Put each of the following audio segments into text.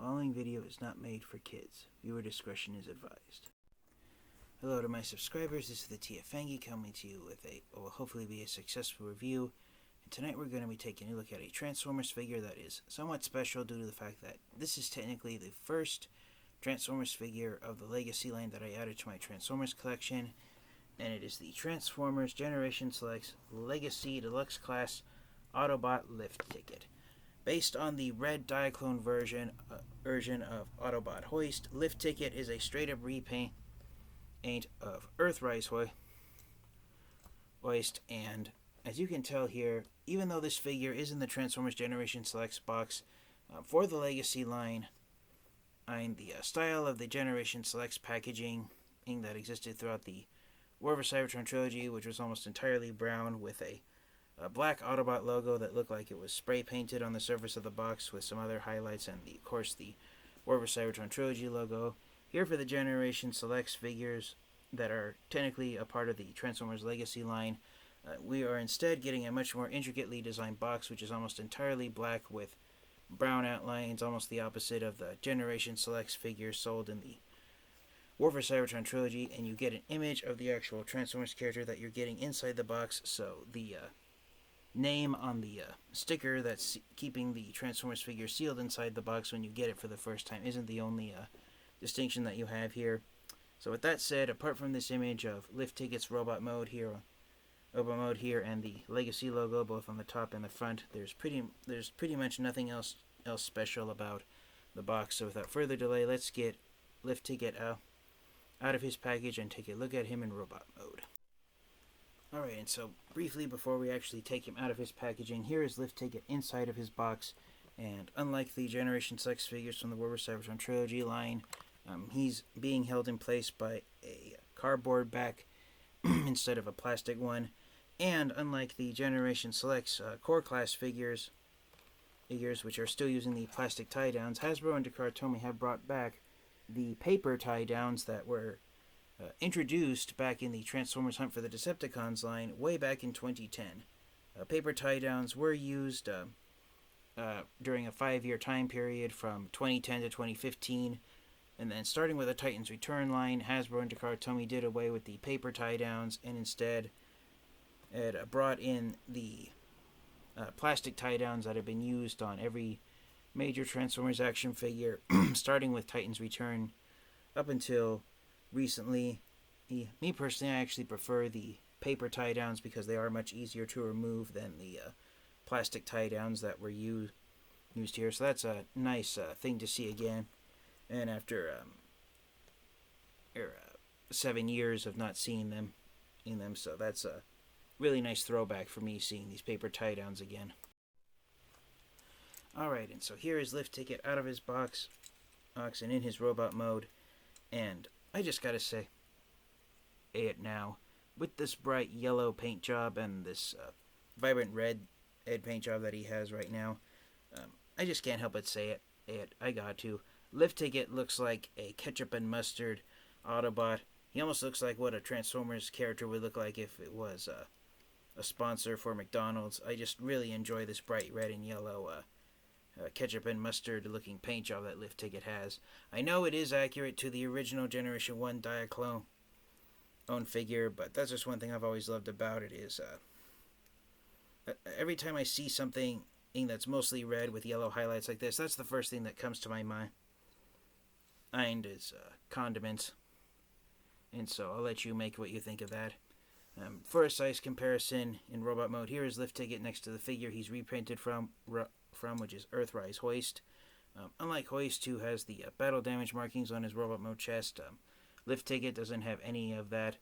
following video is not made for kids. Viewer discretion is advised. Hello to my subscribers, this is the Tiafangi coming to you with what will hopefully be a successful review. And tonight we're going to be taking a look at a Transformers figure that is somewhat special due to the fact that this is technically the first Transformers figure of the Legacy line that I added to my Transformers collection. And it is the Transformers Generation Selects Legacy Deluxe Class Autobot Lift Ticket. Based on the red Diaclone version of Autobot Hoist, Lift Ticket is a straight-up repaint of Earthrise Hoist, and as you can tell here, even though this figure is in the Transformers Generation Selects box for the Legacy line, and the style of the Generation Selects packaging that existed throughout the War for Cybertron trilogy, which was almost entirely brown with a black Autobot logo that looked like it was spray painted on the surface of the box with some other highlights, and of course the War for Cybertron trilogy logo. Here for the Generation Selects figures that are technically a part of the Transformers Legacy line, we are instead getting a much more intricately designed box, which is almost entirely black with brown outlines, almost the opposite of the Generation Selects figures sold in the War for Cybertron trilogy, and you get an image of the actual Transformers character that you're getting inside the box, so the name on the sticker that's keeping the Transformers figure sealed inside the box when you get it for the first time isn't the only distinction that you have here. So with that said, apart from this image of Lift Ticket's robot mode here, and the Legacy logo both on the top and the front, there's pretty much nothing else special about the box. So without further delay, let's get Lift Ticket out of his package and take a look at him in robot mode. Alright, and so briefly before we actually take him out of his packaging, here is Lift Ticket inside of his box, and unlike the Generation Selects figures from the War for Cybertron trilogy line, he's being held in place by a cardboard back instead of a plastic one, and unlike the Generation Selects core class figures, which are still using the plastic tie-downs, Hasbro and Diaclone have brought back the paper tie-downs that were introduced back in the Transformers Hunt for the Decepticons line way back in 2010. Paper tie-downs were used during a 5-year time period from 2010 to 2015, and then starting with the Titans Return line, Hasbro and Diaclone did away with the paper tie-downs and instead had brought in the plastic tie-downs that have been used on every major Transformers action figure, starting with Titans Return up until recently. Me personally, I actually prefer the paper tie-downs because they are much easier to remove than the plastic tie-downs that were used here. So that's a nice thing to see again. And after 7 years of not seeing them in them, so that's a really nice throwback for me, seeing these paper tie-downs again. Alright, and so here is Lift Ticket out of his box and in his robot mode, and I just gotta say it now, with this bright yellow paint job and this vibrant red paint job that he has right now, I just can't help but say it. I got to. Lift Ticket looks like a ketchup and mustard Autobot. He almost looks like what a Transformers character would look like if it was a sponsor for McDonald's. I just really enjoy this bright red and yellow ketchup and mustard looking paint job that Lift Ticket has. I know it is accurate to the original Generation 1 Diaclone own figure, but that's just one thing I've always loved about it is every time I see something that's mostly red with yellow highlights like this, that's the first thing that comes to my mind is condiments. And so I'll let you make what you think of that. For a size comparison in robot mode, here is Lift Ticket next to the figure he's reprinted from, which is Earthrise Hoist. Unlike Hoist, who has the battle damage markings on his robot mode chest, Lift Ticket doesn't have any of that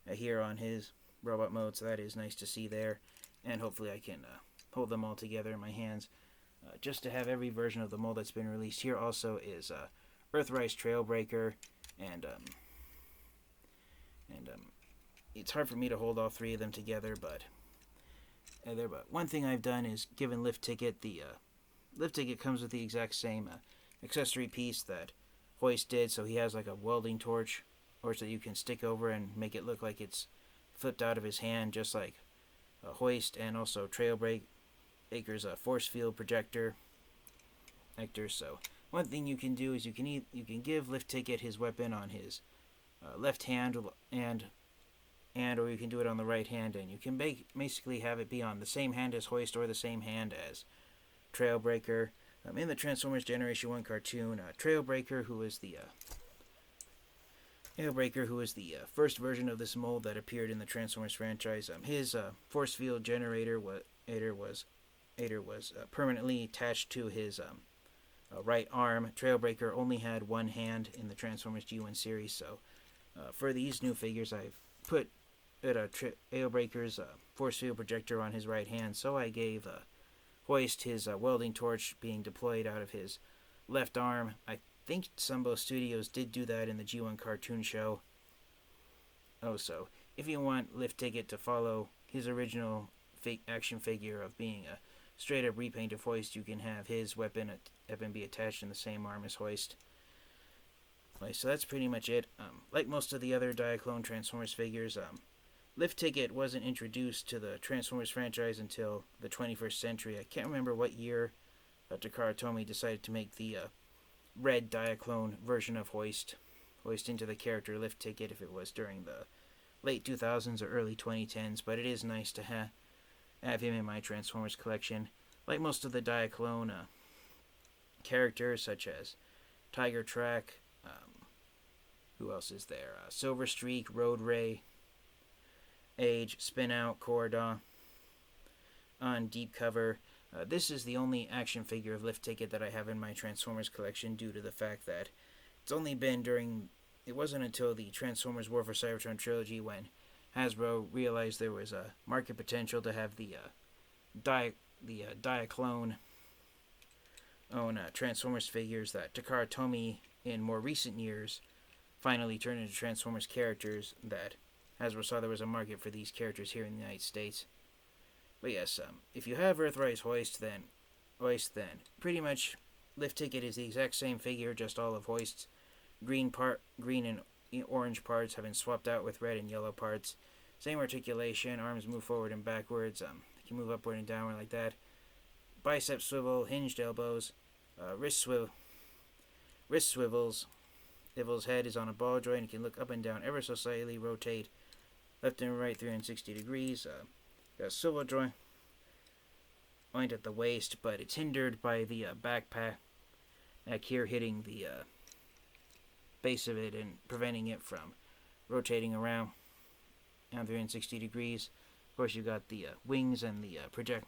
here on his robot mode, so that is nice to see there. And hopefully I can hold them all together in my hands, just to have every version of the mold that's been released. Here also is Earthrise Trailbreaker, and it's hard for me to hold all three of them together, but one thing I've done is given Lift Ticket, the Lift Ticket comes with the exact same accessory piece that Hoist did, so he has like a welding torch, or so you can stick over and make it look like it's flipped out of his hand, just like Hoist, and also Trailbreaker's force field projector. So one thing you can do is you can give Lift Ticket his weapon on his left hand, or you can do it on the right hand, and you can basically have it be on the same hand as Hoist or the same hand as Trailbreaker. In the Transformers Generation 1 cartoon, Trailbreaker, who is the first version of this mold that appeared in the Transformers franchise, his force field generator was permanently attached to his right arm. Trailbreaker only had one hand in the Transformers G1 series, so for these new figures, I've put Trailbreaker's force field projector on his right hand, so I gave Hoist his welding torch being deployed out of his left arm. I think Sunbow Studios did do that in the G1 cartoon show. Oh, so if you want Lift Ticket to follow his original action figure of being a straight up repaint of Hoist, you can have his weapon be attached in the same arm as Hoist. So that's pretty much it. Like most of the other Diaclone Transformers figures, Lift Ticket wasn't introduced to the Transformers franchise until the 21st century. I can't remember what year Takara Tomy decided to make the red Diaclone version of Hoist into the character Lift Ticket, if it was during the late 2000s or early 2010s, but it is nice to have him in my Transformers collection. Like most of the Diaclone characters, such as Tiger Track, who else is there? Silver Streak, Road Ray, Age, Spin Out, Corridor, on Deep Cover. This is the only action figure of Lift Ticket that I have in my Transformers collection, due to the fact that it's only been it wasn't until the Transformers War for Cybertron trilogy when Hasbro realized there was a market potential to have the Diaclone own Transformers figures that Takara Tomy in more recent years finally turned into Transformers characters, that Hasbro saw there was a market for these characters here in the United States. But yes, if you have Earthrise Hoist, then pretty much Lift Ticket is the exact same figure, just all of Hoist's green and orange parts have been swapped out with red and yellow parts. Same articulation, arms move forward and backwards, they can move upward and downward like that. Bicep swivel, hinged elbows, wrist swivels. Devil's head is on a ball joint and can look up and down ever so slightly, rotate left and right 360 degrees. Got a swivel joint at the waist, but it's hindered by the backpack here hitting the base of it and preventing it from rotating around 360 degrees. Of course, you got the wings and the projector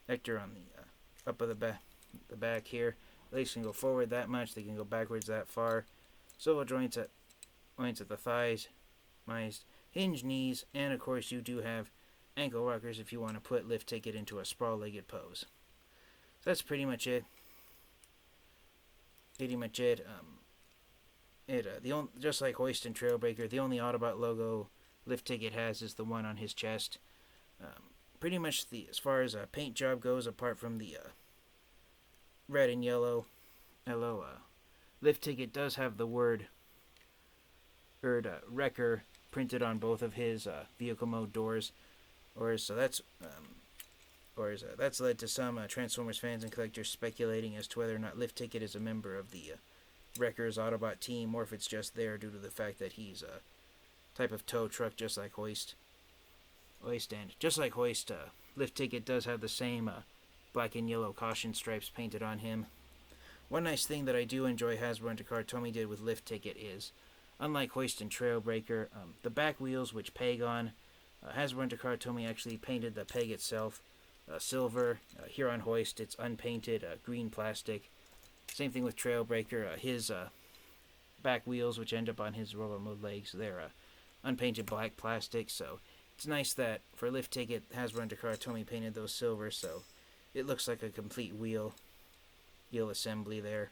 on the up of the back here. Legs can go forward that much, they can go backwards that far. Swivel joints at the thighs, hinged knees, and of course you do have ankle rockers if you want to put Lift Ticket into a sprawl-legged pose. So that's pretty much it. Just like Hoist and Trailbreaker, the only Autobot logo Lift Ticket has is the one on his chest. Pretty much as far as a paint job goes, apart from the red and yellow, Lift Ticket does have the word Wrecker printed on both of his vehicle mode doors, that's led to some Transformers fans and collectors speculating as to whether or not Lift Ticket is a member of the Wrecker's Autobot team, or if it's just there due to the fact that he's a type of tow truck just like Hoist. And just like Hoist, Lift Ticket does have the same black and yellow caution stripes painted on him. One nice thing that I do enjoy Hasbro and Takara Tomy did with Lift Ticket is, unlike Hoist and Trailbreaker, the back wheels which peg on, Hasbro and Takara Tomy actually painted the peg itself silver. Here on Hoist, it's unpainted green plastic. Same thing with Trailbreaker. His back wheels, which end up on his roller mode legs, they're unpainted black plastic. So it's nice that for Lift Ticket, Hasbro and Takara Tomy painted those silver, so it looks like a complete wheel assembly there.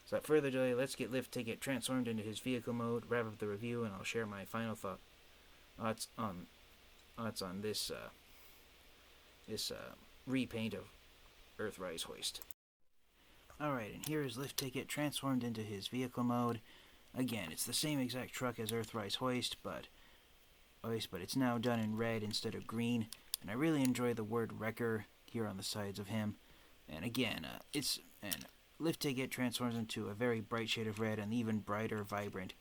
So without further delay, let's get Lift Ticket transformed into his vehicle mode, wrap up the review, and I'll share my final thoughts on this repaint of Earthrise Hoist. Alright, and here is Lift Ticket transformed into his vehicle mode. Again, it's the same exact truck as Earthrise Hoist, but it's now done in red instead of green, and I really enjoy the word Wrecker here on the sides of him. And again, Lift Ticket transforms into a very bright shade of red, and even brighter, vibrant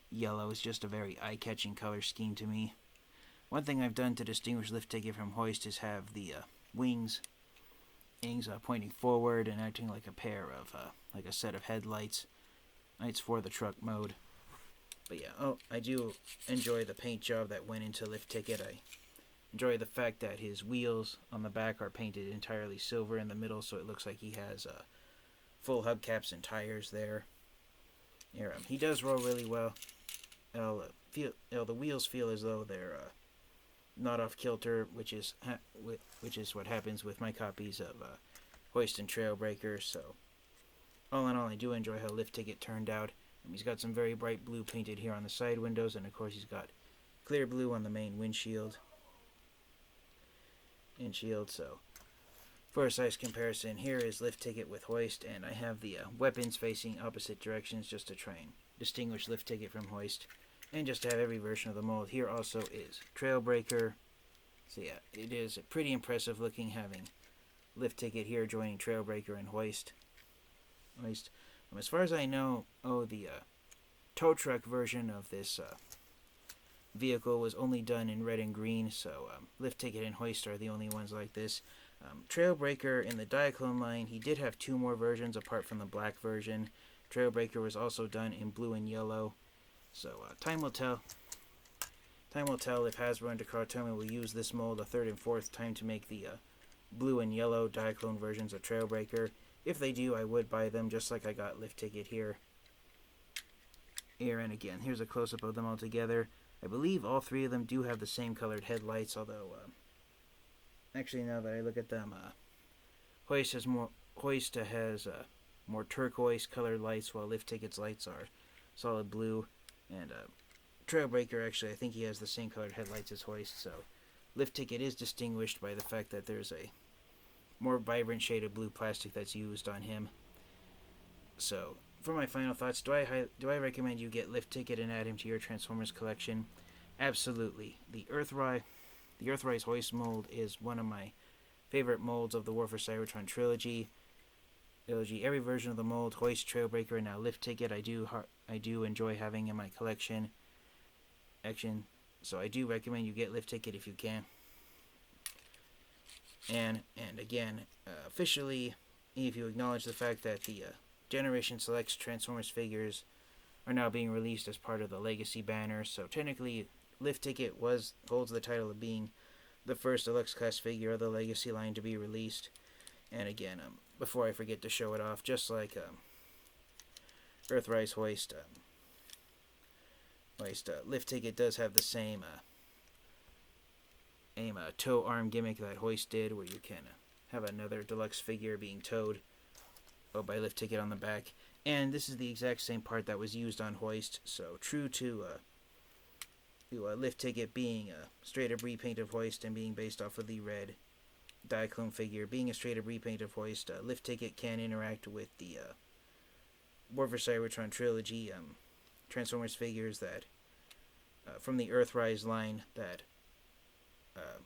yellow is just a very eye-catching color scheme to me. One thing I've done to distinguish Lift Ticket from Hoist is have the wings pointing forward and acting like a pair of, like a set of headlights. Lights for the truck mode. But yeah, I do enjoy the paint job that went into Lift Ticket. I enjoy the fact that his wheels on the back are painted entirely silver in the middle, so it looks like he has full hubcaps and tires there. Here, he does roll really well. The wheels feel as though they're not off kilter, which is what happens with my copies of Hoist and Trailbreaker. So, all in all, I do enjoy how Lift Ticket turned out. He's got some very bright blue painted here on the side windows, and of course he's got clear blue on the main windshield. So, for a size comparison, here is Lift Ticket with Hoist, and I have the weapons facing opposite directions just to try and distinguish Lift Ticket from Hoist, and just to have every version of the mold. Here also is Trailbreaker. So yeah, it is pretty impressive looking having Lift Ticket here joining Trailbreaker and Hoist. As far as I know, the tow truck version of this vehicle was only done in red and green, so Lift Ticket and Hoist are the only ones like this. Trailbreaker in the Diaclone line, he did have two more versions apart from the black version. Trailbreaker was also done in blue and yellow. So time will tell. Time will tell if Hasbro and Diaclone will use this mold a third and fourth time to make the blue and yellow Diaclone versions of Trailbreaker. If they do, I would buy them, just like I got Lift Ticket here. And again, here's a close-up of them all together. I believe all three of them do have the same colored headlights, although, actually, now that I look at them, Hoist has more turquoise colored lights, while Lift Ticket's lights are solid blue. And Trailbreaker, actually, I think he has the same colored headlights as Hoist, so Lift Ticket is distinguished by the fact that there's a more vibrant shade of blue plastic that's used on him. So, for my final thoughts, do I recommend you get Lift Ticket and add him to your Transformers collection? Absolutely. The Earthrise Hoist mold is one of my favorite molds of the War for Cybertron trilogy. Every version of the mold, Hoist, Trailbreaker, and now Lift Ticket, I do enjoy having in my collection. So I do recommend you get Lift Ticket if you can. And again, officially, if you acknowledge the fact that the Generation Selects Transformers figures are now being released as part of the Legacy banner, so technically Lift Ticket holds the title of being the first deluxe class figure of the Legacy line to be released. And again, before I forget to show it off, just like Earthrise Hoist, Lift Ticket does have the same tow arm gimmick that Hoist did, where you can have another deluxe figure being towed by Lift Ticket on the back. And this is the exact same part that was used on Hoist, so true to Lift Ticket being a straight-up repaint of Hoist and being based off of the red Diaclone figure, being a straight-up repaint of Hoist, Lift Ticket can interact with the War for Cybertron trilogy Transformers figures that from the Earthrise line that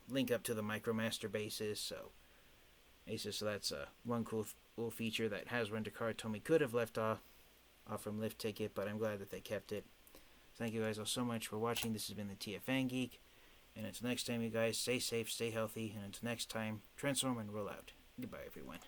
link up to the Micromaster bases. So that's one cool feature that Hasbro and Diaclone told me could have left off from Lift Ticket, but I'm glad that they kept it. Thank you guys all so much for watching. This has been the TFN Geek, and until next time, you guys, stay safe, stay healthy, and until next time, transform and roll out. Goodbye, everyone.